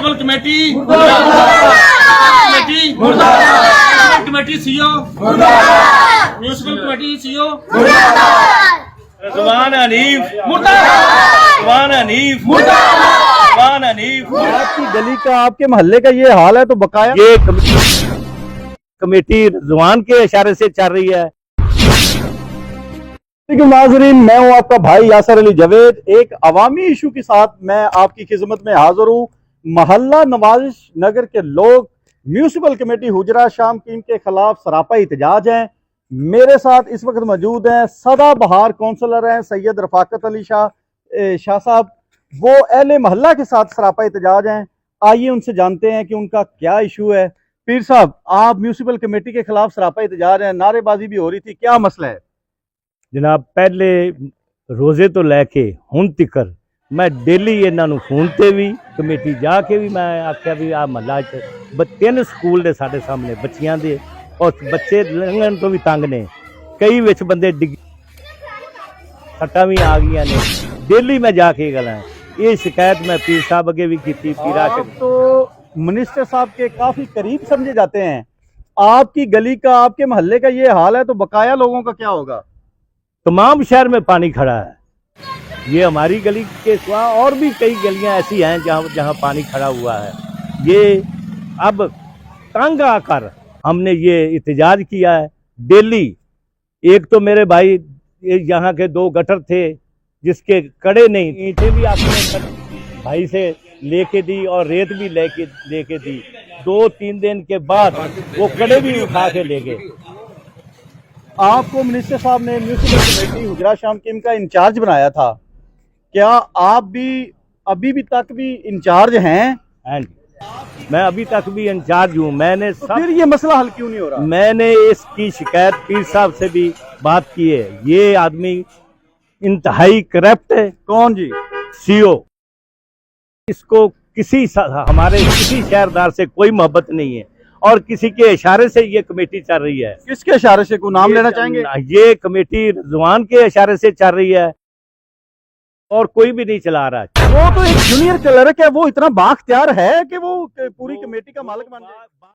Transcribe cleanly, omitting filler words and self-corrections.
Municipal committee committee CO municipal committee CO Rizwan Hanif आपकी गली का, आपके मोहल्ले का ये हाल है तो बकाया ये कमेटी रिजवान के इशारे से चल रही है। नाजरीन, मैं हूं आपका भाई यासर अली जवेद। एक अवामी इशू के साथ मैं आपकी खिदमत में हाजिर हूं। मोहल्ला नवाज नगर के लोग म्यूनसिपल कमेटी हुजरा शाम कीम के खिलाफ सरापा एहतजाज हैं। मेरे साथ इस वक्त मौजूद हैं सदाबहार काउंसलर हैं सैयद रफाकत अली शाह साहब। वो अहले मोहल्ला के साथ सरापा एहतजाज हैं। आइए उनसे जानते हैं कि उनका क्या इशू है। पीर साहब, आप म्यूनसिपल कमेटी के खिलाफ सरापा एहतजाज हैं, नारेबाजी भी हो रही थी, क्या मसला है? जनाब, पहले रोजे तो लैके हुण तिकर मैं डेली इन्हों फोन ते भी कमेटी जाके भी मैं आख्या भी आ महला तीन स्कूल ने साढ़े सामने बच्चियां दे और बच्चे लंघन तो भी तंग ने, कई विच बंदे डिग सट्टा भी आ गई ने। डेली मैं जाके गल ये शिकायत मैं पीर साहब अगे भी की। आप तो मिनिस्टर साहब के काफी करीब समझे जाते हैं। आपकी गली का, आपके मोहल्ले का ये हाल है तो बकाया लोगों का क्या होगा? तमाम शहर में पानी खड़ा है। ये हमारी गली के सिवा और भी कई गलियां ऐसी हैं जहां पानी खड़ा हुआ है। ये अब तंग आकर हमने ये एहतजाज किया है डेली। एक तो मेरे भाई यहाँ के 2 गटर थे जिसके कड़े नहीं, ईंटें भी आपने भाई से लेके दी और रेत भी लेके दी। 2-3 दिन के बाद वो कड़े भी उठा के ले गए। आपको मिनिस्टर साहब ने म्यूनसिपल कमेटी हुजरा शाम कीम का इंचार्ज बनाया था, क्या आप भी अभी भी तक भी इंचार्ज हैं? मैं अभी तक भी इंचार्ज हूँ। मैंने तो फिर ये मसला हल क्यों नहीं हो रहा? मैंने इसकी शिकायत पीर साहब से भी बात की है। ये आदमी इंतहाई करप्ट है। कौन जी? सीओ। इसको हमारे किसी शहरदार से कोई मोहब्बत नहीं है और किसी के इशारे से ये कमेटी चल रही है। किसके इशारे से? को नाम लेना चाहेंगे? ये कमेटी रिजवान के इशारे से चल रही है और कोई भी नहीं चला रहा है। वो तो एक जूनियर क्लर्क है, वो इतना बाख्तियार है कि वो पूरी कमेटी का मालिक बन जाए।